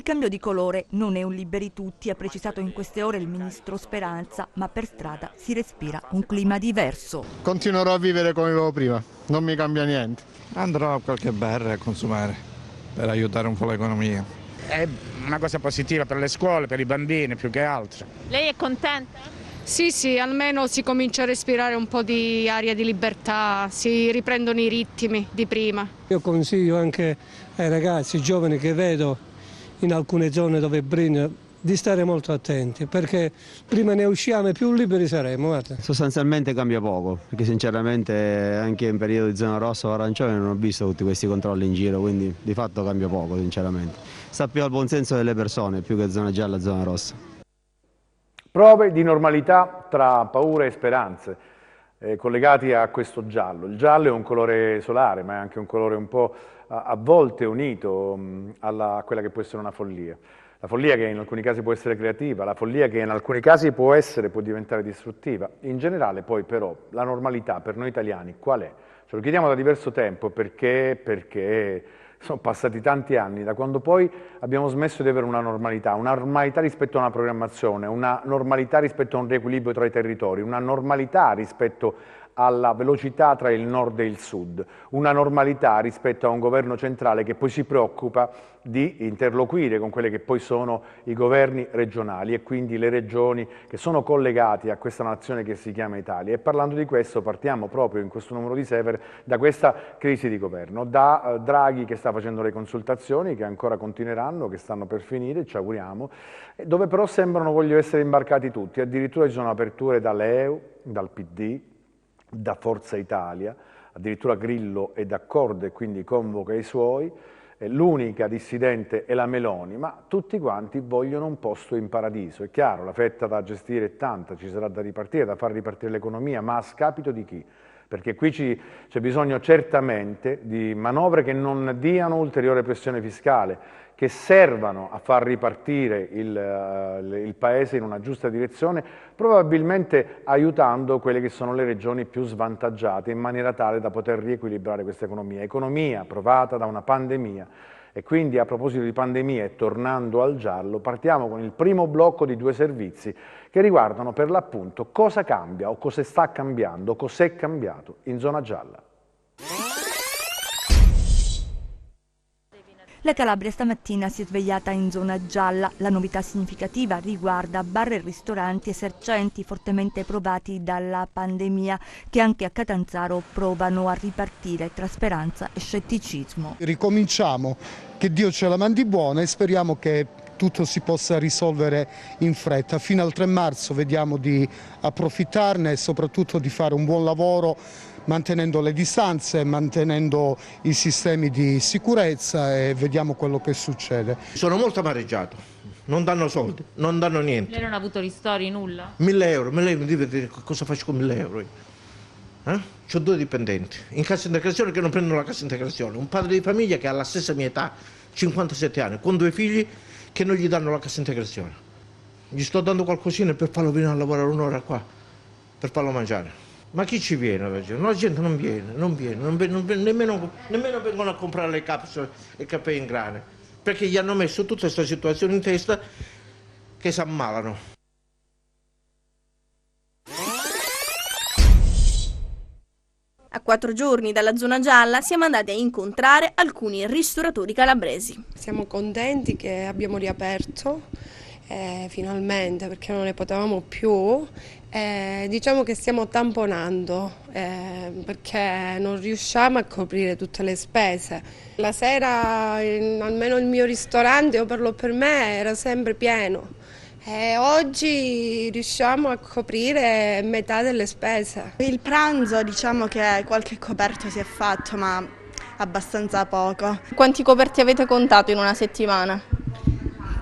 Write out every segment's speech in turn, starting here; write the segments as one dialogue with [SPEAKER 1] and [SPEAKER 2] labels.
[SPEAKER 1] Il cambio di colore non è un liberi tutti, ha precisato in queste ore il ministro Speranza, ma per strada si respira un clima diverso.
[SPEAKER 2] Continuerò a vivere come vivevo prima, non mi cambia niente.
[SPEAKER 3] Andrò a qualche bar a consumare per aiutare un po' l'economia.
[SPEAKER 4] È una cosa positiva per le scuole, per i bambini più che altro.
[SPEAKER 5] Lei è contenta?
[SPEAKER 6] Sì, almeno si comincia a respirare un po' di aria di libertà, si riprendono i ritmi di prima.
[SPEAKER 7] Io consiglio anche ai ragazzi giovani che vedo in alcune zone dove brinda di stare molto attenti, perché prima ne usciamo e più liberi saremo. Guarda.
[SPEAKER 8] Sostanzialmente cambia poco, perché sinceramente anche in periodo di zona rossa o arancione non ho visto tutti questi controlli in giro, quindi di fatto cambia poco sinceramente. Sta più al buonsenso delle persone, più che zona gialla e zona rossa.
[SPEAKER 9] Prove di normalità tra paure e speranze, collegati a questo giallo. Il giallo è un colore solare, ma è anche un colore un po' a volte unito a quella che può essere una follia. La follia che in alcuni casi può essere creativa, la follia che in alcuni casi può diventare distruttiva. In generale poi però la normalità per noi italiani qual è? Ce lo chiediamo da diverso tempo perché sono passati tanti anni da quando poi abbiamo smesso di avere una normalità rispetto a una programmazione, una normalità rispetto a un riequilibrio tra i territori, una normalità rispetto alla velocità tra il nord e il sud, una normalità rispetto a un governo centrale che poi si preoccupa di interloquire con quelli che poi sono i governi regionali e quindi le regioni che sono collegati a questa nazione che si chiama Italia. E parlando di questo partiamo proprio in questo numero di Sever da questa crisi di governo, da Draghi che sta facendo le consultazioni che ancora continueranno, che stanno per finire, ci auguriamo, dove però sembrano voglio essere imbarcati tutti, addirittura ci sono aperture dall'EU, dal PD, da Forza Italia, addirittura Grillo è d'accordo e quindi convoca i suoi, l'unica dissidente è la Meloni, ma tutti quanti vogliono un posto in paradiso. È chiaro, la fetta da gestire è tanta, ci sarà da ripartire, da far ripartire l'economia, ma a scapito di chi? Perché qui c'è bisogno certamente di manovre che non diano ulteriore pressione fiscale, che servano a far ripartire il Paese in una giusta direzione, probabilmente aiutando quelle che sono le regioni più svantaggiate in maniera tale da poter riequilibrare questa economia provata da una pandemia. E quindi a proposito di pandemia e tornando al giallo, partiamo con il primo blocco di 2 servizi che riguardano per l'appunto cosa cambia o cosa sta cambiando, cos'è cambiato in zona gialla.
[SPEAKER 1] La Calabria stamattina si è svegliata in zona gialla. La novità significativa riguarda bar e ristoranti esercenti fortemente provati dalla pandemia, che anche a Catanzaro provano a ripartire tra speranza e scetticismo.
[SPEAKER 2] Ricominciamo, che Dio ce la mandi buona e speriamo che tutto si possa risolvere in fretta. Fino al 3 marzo vediamo di approfittarne e soprattutto di fare un buon lavoro mantenendo le distanze, mantenendo i sistemi di sicurezza e vediamo quello che succede.
[SPEAKER 10] Sono molto amareggiato, non danno soldi, non danno niente.
[SPEAKER 5] Lei non ha avuto ristori, nulla?
[SPEAKER 10] 1.000 euro, mi deve dire cosa faccio con 1.000 euro. Ho 2 dipendenti in cassa integrazione che non prendono la cassa integrazione, un padre di famiglia che ha la stessa mia età, 57 anni, con 2 figli che non gli danno la cassa integrazione. Gli sto dando qualcosina per farlo venire a lavorare un'ora qua, per farlo mangiare. Ma chi ci viene? La gente non viene, nemmeno vengono a comprare le capsule e caffè in grane, perché gli hanno messo tutta questa situazione in testa che si ammalano.
[SPEAKER 11] A 4 giorni dalla zona gialla siamo andati a incontrare alcuni ristoratori calabresi.
[SPEAKER 6] Siamo contenti che abbiamo riaperto finalmente, perché non ne potevamo più. Diciamo che stiamo tamponando perché non riusciamo a coprire tutte le spese. La sera almeno il mio ristorante, o per me, era sempre pieno. Oggi riusciamo a coprire metà delle spese.
[SPEAKER 12] Il pranzo diciamo che qualche coperto si è fatto, ma abbastanza poco.
[SPEAKER 11] Quanti coperti avete contato in una settimana?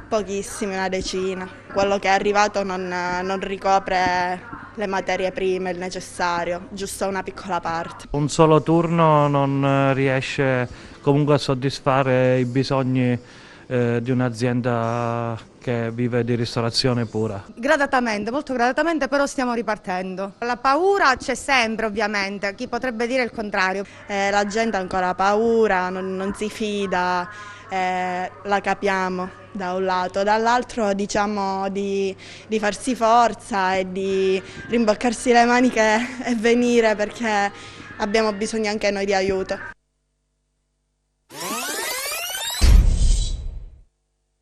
[SPEAKER 12] Pochissimi, una decina. Quello che è arrivato non ricopre le materie prime, il necessario, giusto una piccola parte.
[SPEAKER 13] Un solo turno non riesce comunque a soddisfare i bisogni di un'azienda che vive di ristorazione pura.
[SPEAKER 14] Gradatamente, molto gradatamente, però stiamo ripartendo. La paura c'è sempre, ovviamente, chi potrebbe dire il contrario.
[SPEAKER 12] La gente ha ancora paura, non si fida, la capiamo da un lato, dall'altro diciamo di farsi forza e di rimboccarsi le maniche e venire, perché abbiamo bisogno anche noi di aiuto.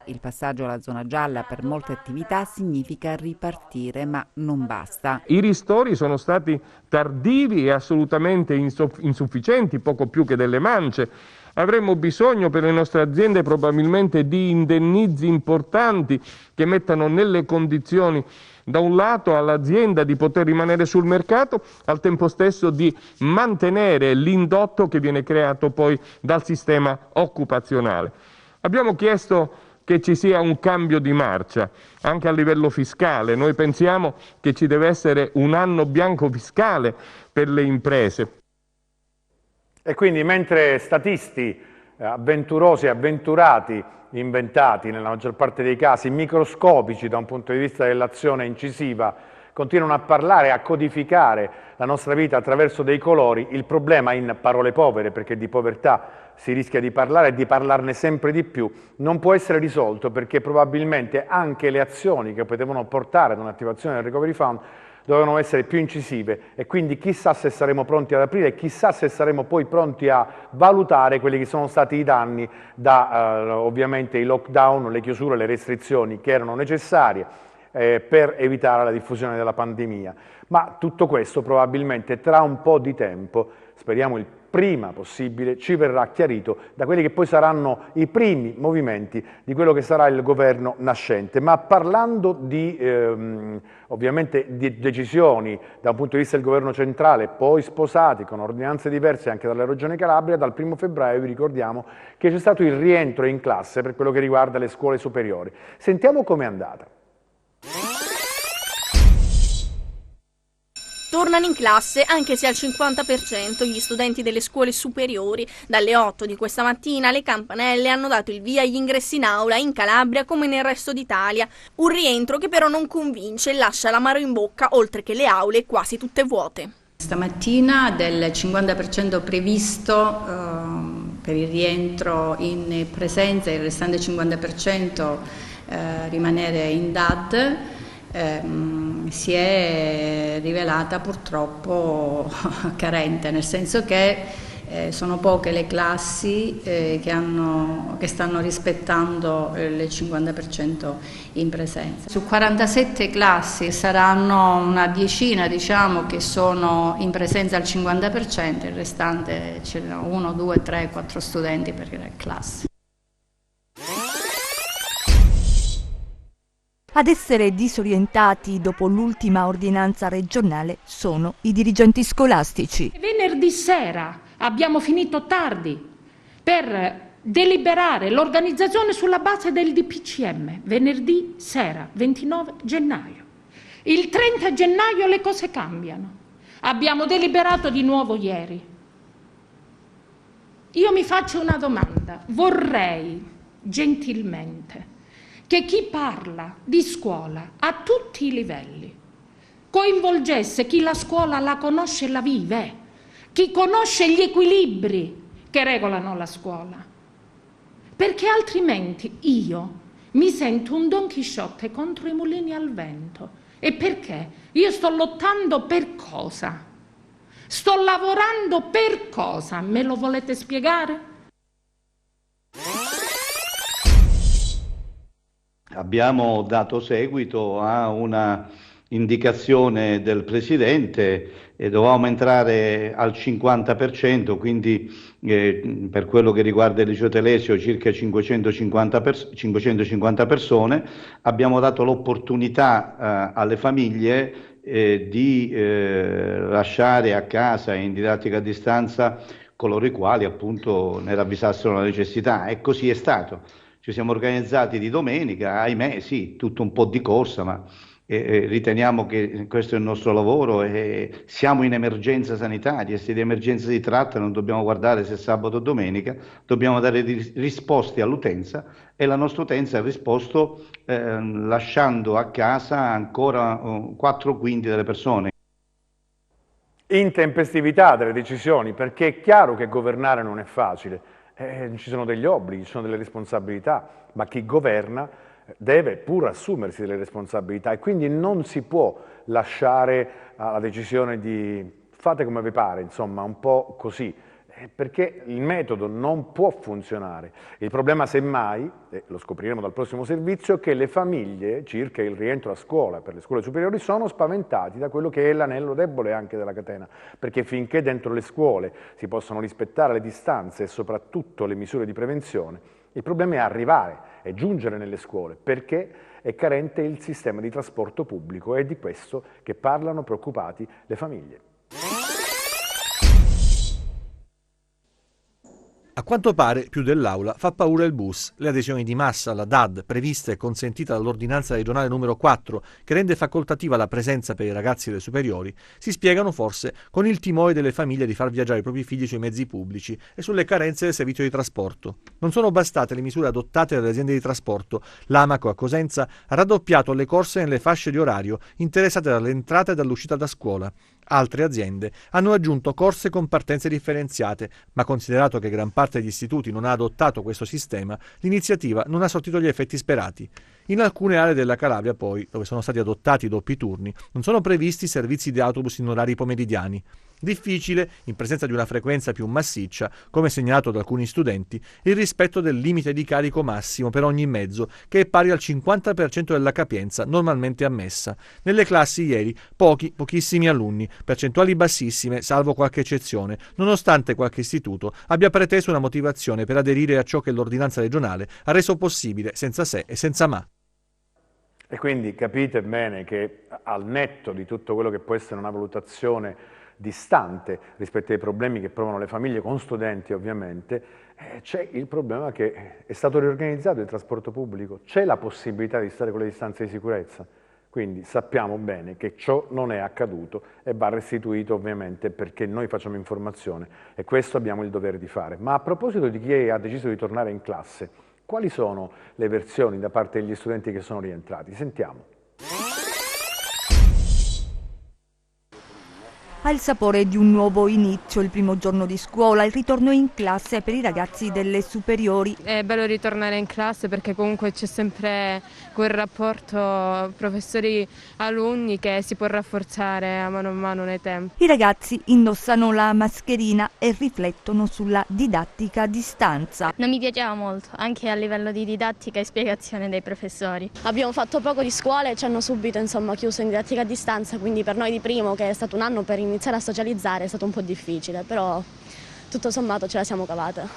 [SPEAKER 15] Il passaggio alla zona gialla per molte attività significa ripartire, ma non basta.
[SPEAKER 16] I ristori sono stati tardivi e assolutamente insufficienti, poco più che delle mance. Avremmo bisogno per le nostre aziende probabilmente di indennizi importanti che mettano nelle condizioni da un lato all'azienda di poter rimanere sul mercato, al tempo stesso di mantenere l'indotto che viene creato poi dal sistema occupazionale. Abbiamo chiesto che ci sia un cambio di marcia anche a livello fiscale. Noi pensiamo che ci deve essere un anno bianco fiscale per le imprese.
[SPEAKER 9] E quindi mentre statisti avventurosi e avventurati, inventati nella maggior parte dei casi, microscopici da un punto di vista dell'azione incisiva, continuano a parlare, a codificare la nostra vita attraverso dei colori, il problema, in parole povere, perché di povertà si rischia di parlare e di parlarne sempre di più, non può essere risolto, perché probabilmente anche le azioni che potevano portare ad un'attivazione del Recovery Fund dovevano essere più incisive, e quindi chissà se saremo pronti ad aprire, chissà se saremo poi pronti a valutare quelli che sono stati i danni da ovviamente i lockdown, le chiusure, le restrizioni che erano necessarie per evitare la diffusione della pandemia. Ma tutto questo probabilmente tra un po' di tempo, speriamo il prima possibile, ci verrà chiarito da quelli che poi saranno i primi movimenti di quello che sarà il governo nascente. Ma parlando di ovviamente di decisioni da un punto di vista del governo centrale, poi sposati con ordinanze diverse anche dalla Regione Calabria, dal 1° febbraio vi ricordiamo che c'è stato il rientro in classe per quello che riguarda le scuole superiori. Sentiamo com'è andata.
[SPEAKER 11] Tornano in classe anche se al 50% gli studenti delle scuole superiori. Dalle 8 di questa mattina le campanelle hanno dato il via agli ingressi in aula in Calabria come nel resto d'Italia. Un rientro che però non convince e lascia l'amaro in bocca, oltre che le aule quasi tutte vuote.
[SPEAKER 17] Stamattina del 50% previsto per il rientro in presenza, il restante 50% rimanere in DAD, si è rivelata purtroppo carente, nel senso che sono poche le classi che stanno rispettando il 50% in presenza. Su 47 classi saranno una decina, diciamo, che sono in presenza al 50%, il restante c'erano 1, 2, 3, 4 studenti per classe.
[SPEAKER 1] Ad essere disorientati dopo l'ultima ordinanza regionale sono i dirigenti scolastici.
[SPEAKER 18] Venerdì sera abbiamo finito tardi per deliberare l'organizzazione sulla base del DPCM, venerdì sera, 29 gennaio. Il 30 gennaio le cose cambiano. Abbiamo deliberato di nuovo ieri. Io mi faccio una domanda, vorrei gentilmente che chi parla di scuola a tutti i livelli coinvolgesse chi la scuola la conosce e la vive, chi conosce gli equilibri che regolano la scuola, perché altrimenti io mi sento un Don Chisciotte contro i mulini al vento. E perché? Io sto lottando per cosa? Sto lavorando per cosa? Me lo volete spiegare?
[SPEAKER 19] Abbiamo dato seguito a una indicazione del Presidente e dovevamo entrare al 50%, quindi per quello che riguarda il liceo Telesio circa 550 persone. Abbiamo dato l'opportunità alle famiglie di lasciare a casa in didattica a distanza coloro i quali appunto ne ravvisassero la necessità, e così è stato. Ci siamo organizzati di domenica, ahimè sì, tutto un po' di corsa, ma riteniamo che questo è il nostro lavoro e siamo in emergenza sanitaria. Se di emergenza si tratta non dobbiamo guardare se è sabato o domenica, dobbiamo dare risposte all'utenza e la nostra utenza ha risposto lasciando a casa ancora 4/5 delle persone.
[SPEAKER 9] Intempestività delle decisioni, perché è chiaro che governare non è facile, ci sono degli obblighi, ci sono delle responsabilità, ma chi governa deve pur assumersi delle responsabilità e quindi non si può lasciare alla decisione di fate come vi pare, insomma, un po' così, perché il metodo non può funzionare. Il problema semmai, e lo scopriremo dal prossimo servizio, è che le famiglie circa il rientro a scuola per le scuole superiori sono spaventati da quello che è l'anello debole anche della catena, perché finché dentro le scuole si possono rispettare le distanze e soprattutto le misure di prevenzione, il problema è arrivare e giungere nelle scuole, perché è carente il sistema di trasporto pubblico e è di questo che parlano preoccupati le famiglie.
[SPEAKER 20] A quanto pare, più dell'aula, fa paura il bus. Le adesioni di massa alla DAD, prevista e consentita dall'ordinanza regionale numero 4, che rende facoltativa la presenza per i ragazzi delle superiori, si spiegano forse con il timore delle famiglie di far viaggiare i propri figli sui mezzi pubblici e sulle carenze del servizio di trasporto. Non sono bastate le misure adottate dalle aziende di trasporto. L'Amaco a Cosenza ha raddoppiato le corse nelle fasce di orario interessate dall'entrata e dall'uscita da scuola. Altre aziende hanno aggiunto corse con partenze differenziate, ma considerato che gran parte degli istituti non ha adottato questo sistema, l'iniziativa non ha sortito gli effetti sperati. In alcune aree della Calabria, poi, dove sono stati adottati i doppi turni, non sono previsti servizi di autobus in orari pomeridiani. Difficile, in presenza di una frequenza più massiccia, come segnalato da alcuni studenti, il rispetto del limite di carico massimo per ogni mezzo, che è pari al 50% della capienza normalmente ammessa. Nelle classi ieri pochissimi alunni, percentuali bassissime, salvo qualche eccezione, nonostante qualche istituto abbia preteso una motivazione per aderire a ciò che l'ordinanza regionale ha reso possibile senza se e senza ma.
[SPEAKER 9] E quindi capite bene che al netto di tutto quello che può essere una valutazione distante rispetto ai problemi che provano le famiglie con studenti ovviamente, c'è il problema che è stato riorganizzato il trasporto pubblico, c'è la possibilità di stare con le distanze di sicurezza, quindi sappiamo bene che ciò non è accaduto e va restituito ovviamente perché noi facciamo informazione e questo abbiamo il dovere di fare. Ma a proposito di chi ha deciso di tornare in classe, quali sono le versioni da parte degli studenti che sono rientrati? Sentiamo.
[SPEAKER 1] Ha il sapore di un nuovo inizio, il primo giorno di scuola, il ritorno in classe per i ragazzi delle superiori.
[SPEAKER 21] È bello ritornare in classe perché comunque c'è sempre quel rapporto professori-alunni che si può rafforzare a mano nei tempi.
[SPEAKER 1] I ragazzi indossano la mascherina e riflettono sulla didattica a distanza.
[SPEAKER 22] Non mi piaceva molto, anche a livello di didattica e spiegazione dei professori.
[SPEAKER 23] Abbiamo fatto poco di scuola e ci hanno subito chiuso in didattica a distanza, quindi per noi di primo, che è stato un anno per iniziare a socializzare, è stato un po' difficile, però tutto sommato ce la siamo cavata.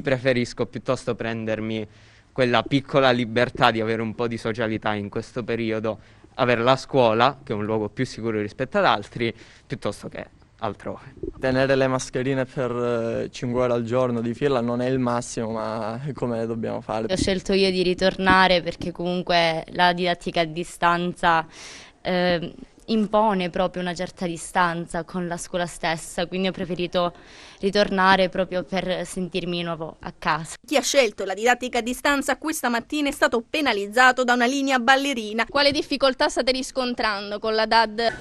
[SPEAKER 24] Preferisco piuttosto prendermi quella piccola libertà di avere un po' di socialità in questo periodo, avere la scuola, che è un luogo più sicuro rispetto ad altri, piuttosto che altrove.
[SPEAKER 25] Tenere le mascherine per 5 ore al giorno di fila non è il massimo, ma è come dobbiamo fare.
[SPEAKER 22] Ho scelto io di ritornare perché comunque la didattica a distanza impone proprio una certa distanza con la scuola stessa, quindi ho preferito ritornare proprio per sentirmi di nuovo a casa.
[SPEAKER 11] Chi ha scelto la didattica a distanza questa mattina è stato penalizzato da una linea ballerina.
[SPEAKER 22] Quale difficoltà state riscontrando con la DAD?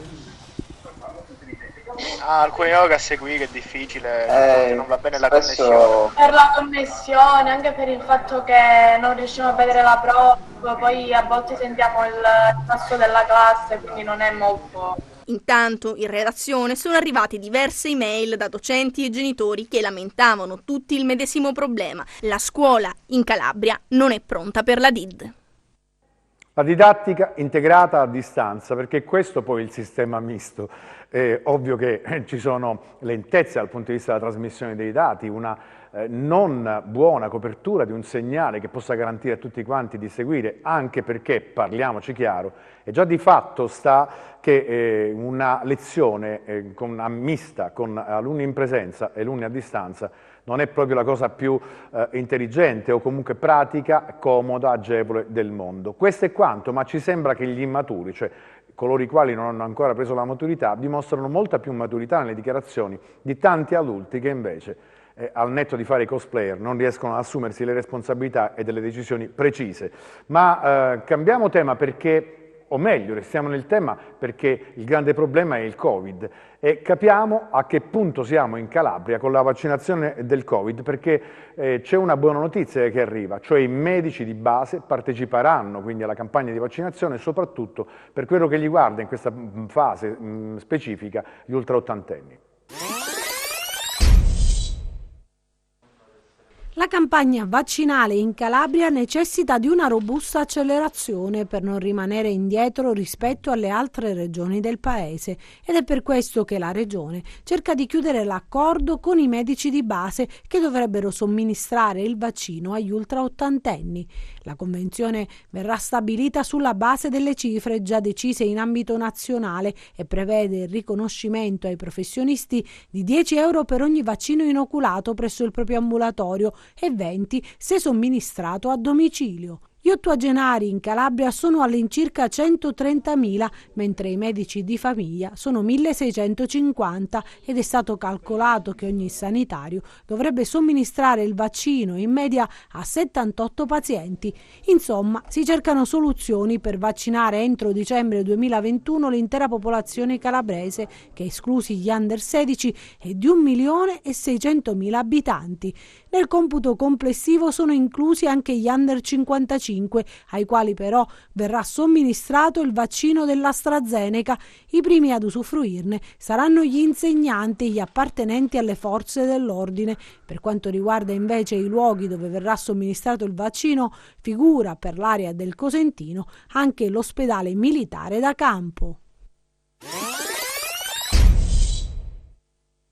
[SPEAKER 26] Alcuni yoga a seguire è difficile, non va bene la connessione.
[SPEAKER 27] Per la connessione, anche per il fatto che non riusciamo a vedere la prova, poi a volte sentiamo il tasso della classe, quindi non è molto.
[SPEAKER 11] Intanto in redazione sono arrivate diverse email da docenti e genitori che lamentavano tutti il medesimo problema. La scuola in Calabria non è pronta per la DID.
[SPEAKER 9] La didattica integrata a distanza, perché questo poi è il sistema misto. È ovvio che ci sono lentezze dal punto di vista della trasmissione dei dati, una non buona copertura di un segnale che possa garantire a tutti quanti di seguire, anche perché, parliamoci chiaro, è già di fatto sta che una lezione mista con alunni in presenza e alunni a distanza non è proprio la cosa più intelligente o comunque pratica, comoda, agevole del mondo. Questo è quanto, ma ci sembra che gli immaturi, cioè coloro i quali non hanno ancora preso la maturità, dimostrano molta più maturità nelle dichiarazioni di tanti adulti che invece, al netto di fare i cosplayer, non riescono ad assumersi le responsabilità e delle decisioni precise. Ma cambiamo tema perché, o meglio, restiamo nel tema perché il grande problema è il Covid e capiamo a che punto siamo in Calabria con la vaccinazione del Covid, perché c'è una buona notizia che arriva, cioè i medici di base parteciperanno quindi alla campagna di vaccinazione, soprattutto per quello che riguarda in questa fase specifica gli ultraottantenni.
[SPEAKER 2] La campagna vaccinale in Calabria necessita di una robusta accelerazione per non rimanere indietro rispetto alle altre regioni del paese ed è per questo che la regione cerca di chiudere l'accordo con i medici di base che dovrebbero somministrare il vaccino agli ultraottantenni. La convenzione verrà stabilita sulla base delle cifre già decise in ambito nazionale e prevede il riconoscimento ai professionisti di 10 euro per ogni vaccino inoculato presso il proprio ambulatorio e 20 se somministrato a domicilio. Gli ottuagenari in Calabria sono all'incirca 130.000, mentre i medici di famiglia sono 1.650 ed è stato calcolato che ogni sanitario dovrebbe somministrare il vaccino in media a 78 pazienti. Insomma, si cercano soluzioni per vaccinare entro dicembre 2021 l'intera popolazione calabrese, che esclusi gli under 16 è di 1.600.000 abitanti. Nel computo complessivo sono inclusi anche gli under 55, ai quali però verrà somministrato il vaccino dell'AstraZeneca. I primi ad usufruirne saranno gli insegnanti e gli appartenenti alle forze dell'ordine. Per quanto riguarda invece i luoghi dove verrà somministrato il vaccino, figura per l'area del Cosentino anche l'ospedale militare da campo.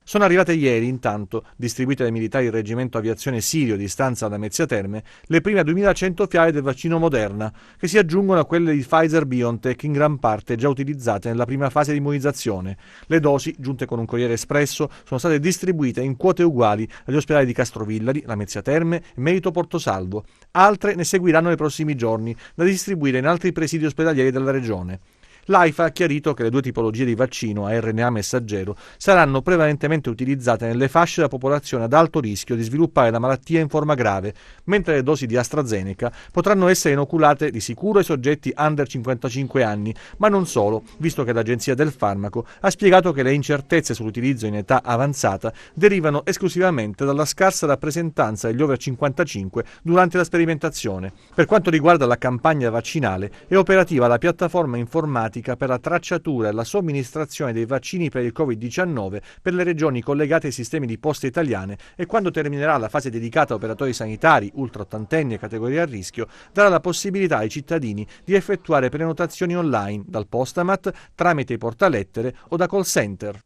[SPEAKER 20] Sono arrivate ieri, intanto, distribuite dai militari del reggimento aviazione Sirio di stanza da Mezzia Terme, le prime 2100 fiale del vaccino Moderna, che si aggiungono a quelle di Pfizer-BioNTech in gran parte già utilizzate nella prima fase di immunizzazione. Le dosi, giunte con un corriere espresso, sono state distribuite in quote uguali agli ospedali di Castrovillari, la Mezzia Terme e Merito Portosalvo. Altre ne seguiranno nei prossimi giorni, da distribuire in altri presidi ospedalieri della regione. L'AIFA ha chiarito che le due tipologie di vaccino a RNA messaggero saranno prevalentemente utilizzate nelle fasce della popolazione ad alto rischio di sviluppare la malattia in forma grave, mentre le dosi di AstraZeneca potranno essere inoculate di sicuro ai soggetti under 55 anni, ma non solo, visto che l'Agenzia del Farmaco ha spiegato che le incertezze sull'utilizzo in età avanzata derivano esclusivamente dalla scarsa rappresentanza degli over 55 durante la sperimentazione. Per quanto riguarda la campagna vaccinale, è operativa la piattaforma informatica per la tracciatura e la somministrazione dei vaccini per il Covid-19 per le regioni collegate ai sistemi di poste italiane e quando terminerà la fase dedicata a operatori sanitari, ultraottantenni e categorie a rischio, darà la possibilità ai cittadini di effettuare prenotazioni online dal Postamat, tramite i portalettere o da call center.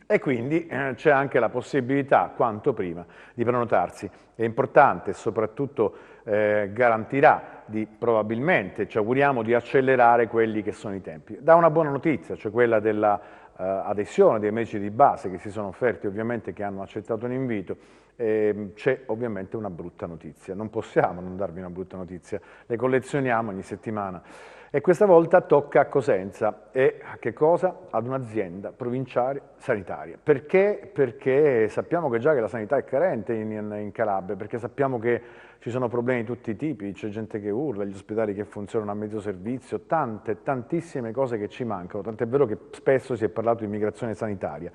[SPEAKER 9] E quindi c'è anche la possibilità, quanto prima, di prenotarsi. È importante e soprattutto garantirà probabilmente, ci auguriamo, di accelerare quelli che sono i tempi. Da una buona notizia, cioè quella della adesione dei medici di base che si sono offerti, ovviamente, che hanno accettato l'invito, c'è ovviamente una brutta notizia. Non possiamo non darvi una brutta notizia, le collezioniamo ogni settimana. E questa volta tocca a Cosenza e a che cosa? Ad un'azienda provinciale sanitaria. Perché? Perché sappiamo che già che la sanità è carente in Calabria, perché sappiamo che ci sono problemi di tutti i tipi, c'è gente che urla, gli ospedali che funzionano a mezzo servizio, tantissime cose che ci mancano, tant'è vero che spesso si è parlato di immigrazione sanitaria.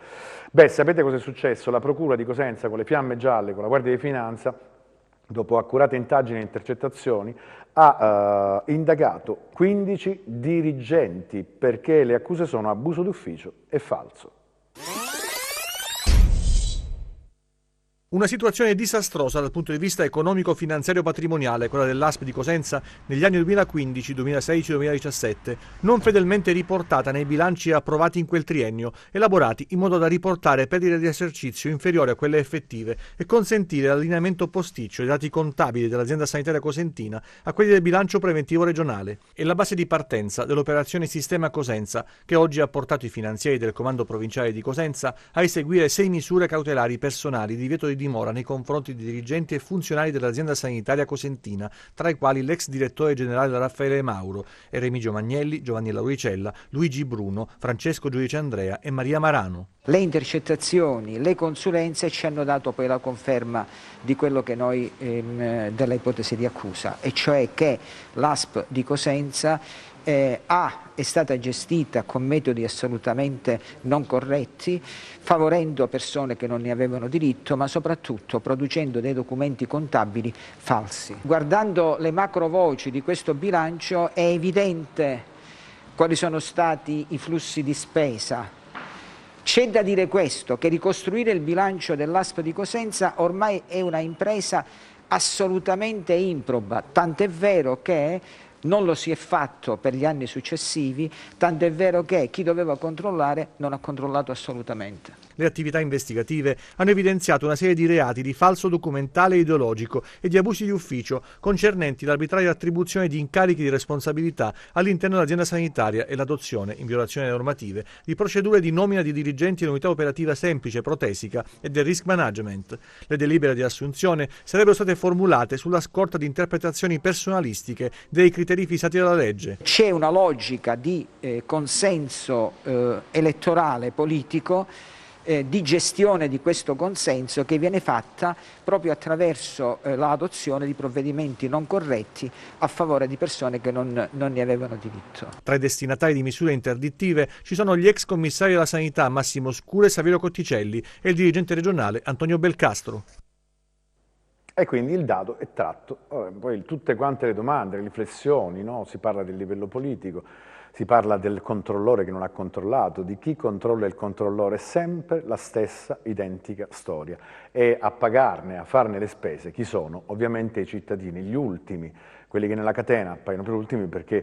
[SPEAKER 9] Beh, sapete cosa è successo? La Procura di Cosenza, con le fiamme gialle, con la Guardia di Finanza, dopo accurate indagini e intercettazioni, ha indagato 15 dirigenti perché le accuse sono abuso d'ufficio e falso.
[SPEAKER 20] Una situazione disastrosa dal punto di vista economico, finanziario, patrimoniale, quella dell'ASP di Cosenza negli anni 2015, 2016 e 2017, non fedelmente riportata nei bilanci approvati in quel triennio, elaborati in modo da riportare perdite di esercizio inferiori a quelle effettive e consentire l'allineamento posticcio dei dati contabili dell'azienda sanitaria cosentina a quelli del bilancio preventivo regionale. È la base di partenza dell'operazione Sistema Cosenza, che oggi ha portato i finanzieri del Comando Provinciale di Cosenza a eseguire 6 misure cautelari personali di divieto di dimora nei confronti di dirigenti e funzionari dell'azienda sanitaria cosentina, tra i quali l'ex direttore generale Raffaele Mauro, Remigio Magnelli, Giovanni Lauricella, Luigi Bruno, Francesco Giudice Andrea e Maria Marano.
[SPEAKER 3] Le intercettazioni, le consulenze ci hanno dato poi la conferma di quello che noi della ipotesi di accusa, e cioè che l'ASP di Cosenza è stata gestita con metodi assolutamente non corretti, favorendo persone che non ne avevano diritto, ma soprattutto producendo dei documenti contabili falsi. Guardando le macro voci di questo bilancio è evidente quali sono stati i flussi di spesa. C'è da dire questo, che ricostruire il bilancio dell'ASP di Cosenza ormai è una impresa assolutamente improba, tant'è vero che non lo si è fatto per gli anni successivi, tanto è vero che chi doveva controllare non ha controllato assolutamente.
[SPEAKER 20] Le attività investigative hanno evidenziato una serie di reati di falso documentale ideologico e di abusi di ufficio concernenti l'arbitraria attribuzione di incarichi di responsabilità all'interno dell'azienda sanitaria e l'adozione, in violazione delle normative, di procedure di nomina di dirigenti dell'unità operativa semplice protesica e del risk management. Le delibere di assunzione sarebbero state formulate sulla scorta di interpretazioni personalistiche dei criteri fissati dalla legge.
[SPEAKER 3] C'è una logica di consenso elettorale politico, di gestione di questo consenso, che viene fatta proprio attraverso l'adozione di provvedimenti non corretti a favore di persone che non ne avevano diritto.
[SPEAKER 20] Tra i destinatari di misure interdittive ci sono gli ex commissari della sanità Massimo Scure e Saverio Cotticelli e il dirigente regionale Antonio Belcastro.
[SPEAKER 9] E quindi il dato è tratto. Poi tutte quante le domande, le riflessioni, no? Si parla del livello politico, si parla del controllore che non ha controllato, di chi controlla il controllore, è sempre la stessa identica storia. E a pagarne, a farne le spese, chi sono? Ovviamente i cittadini, gli ultimi, quelli che nella catena appaiono per ultimi, perché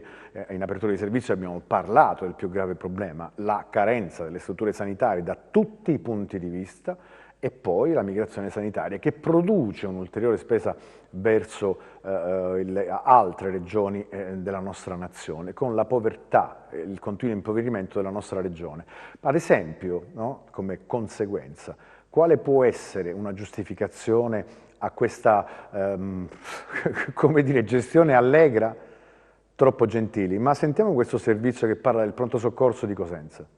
[SPEAKER 9] in apertura di servizio abbiamo parlato del più grave problema, la carenza delle strutture sanitarie da tutti i punti di vista, e poi la migrazione sanitaria, che produce un'ulteriore spesa verso altre regioni della nostra nazione, con la povertà, il continuo impoverimento della nostra regione. Ad esempio, no, come conseguenza, quale può essere una giustificazione a questa come dire, gestione allegra? Troppo gentili, ma sentiamo questo servizio che parla del pronto soccorso di Cosenza.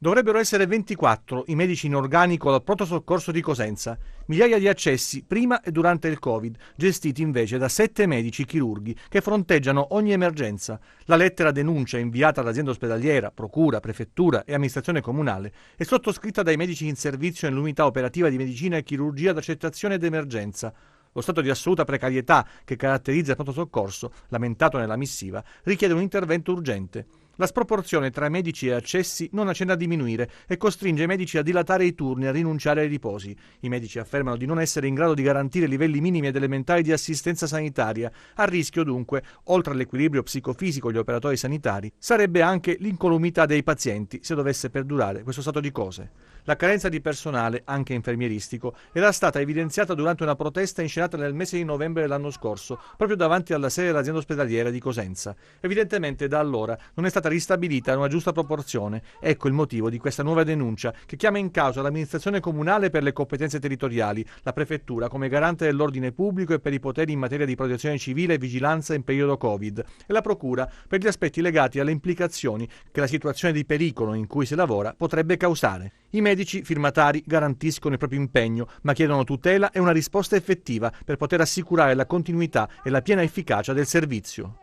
[SPEAKER 20] Dovrebbero essere 24 i medici in organico al pronto soccorso di Cosenza, migliaia di accessi prima e durante il Covid, gestiti invece da 7 medici chirurghi che fronteggiano ogni emergenza. La lettera denuncia inviata all'azienda ospedaliera, procura, prefettura e amministrazione comunale è sottoscritta dai medici in servizio nell'unità operativa di medicina e chirurgia d'accettazione ed emergenza. Lo stato di assoluta precarietà che caratterizza il pronto soccorso, lamentato nella missiva, richiede un intervento urgente. La sproporzione tra medici e accessi non accenna a diminuire e costringe i medici a dilatare i turni e a rinunciare ai riposi. I medici affermano di non essere in grado di garantire livelli minimi ed elementari di assistenza sanitaria. A rischio dunque, oltre all'equilibrio psicofisico degli operatori sanitari, sarebbe anche l'incolumità dei pazienti se dovesse perdurare questo stato di cose. La carenza di personale, anche infermieristico, era stata evidenziata durante una protesta inscenata nel mese di novembre dell'anno scorso, proprio davanti alla sede dell'azienda ospedaliera di Cosenza. Evidentemente da allora non è stata ristabilita una giusta proporzione. Ecco il motivo di questa nuova denuncia, che chiama in causa l'amministrazione comunale per le competenze territoriali, la prefettura come garante dell'ordine pubblico e per i poteri in materia di protezione civile e vigilanza in periodo Covid, e la procura per gli aspetti legati alle implicazioni che la situazione di pericolo in cui si lavora potrebbe causare. I medici firmatari garantiscono il proprio impegno, ma chiedono tutela e una risposta effettiva per poter assicurare la continuità e la piena efficacia del servizio.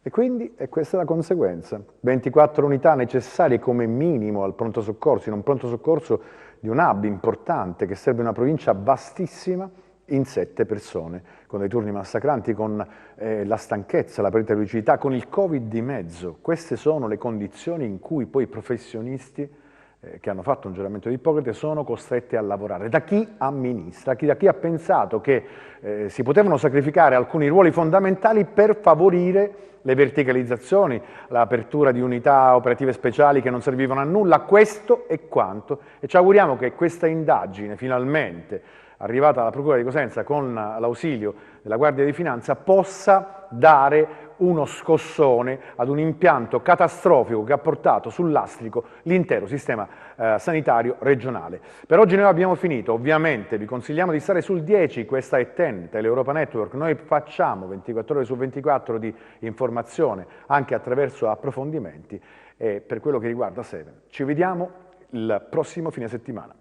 [SPEAKER 9] E quindi questa è la conseguenza. 24 unità necessarie come minimo al pronto soccorso, in un pronto soccorso di un hub importante che serve una provincia vastissima, in 7 persone, con dei turni massacranti, con la stanchezza, la perdita di lucidità, con il Covid di mezzo. Queste sono le condizioni in cui poi i professionisti che hanno fatto un giuramento di Ippocrate sono costrette a lavorare. Da chi amministra, da chi ha pensato che si potevano sacrificare alcuni ruoli fondamentali per favorire le verticalizzazioni, l'apertura di unità operative speciali che non servivano a nulla. Questo è quanto, e ci auguriamo che questa indagine finalmente arrivata alla Procura di Cosenza con l'ausilio della Guardia di Finanza possa dare uno scossone ad un impianto catastrofico che ha portato sul lastrico l'intero sistema sanitario regionale. Per oggi noi abbiamo finito, ovviamente vi consigliamo di stare sul 10, questa è TEN, Teleuropa Network, noi facciamo 24 ore su 24 di informazione anche attraverso approfondimenti e per quello che riguarda Seven ci vediamo il prossimo fine settimana.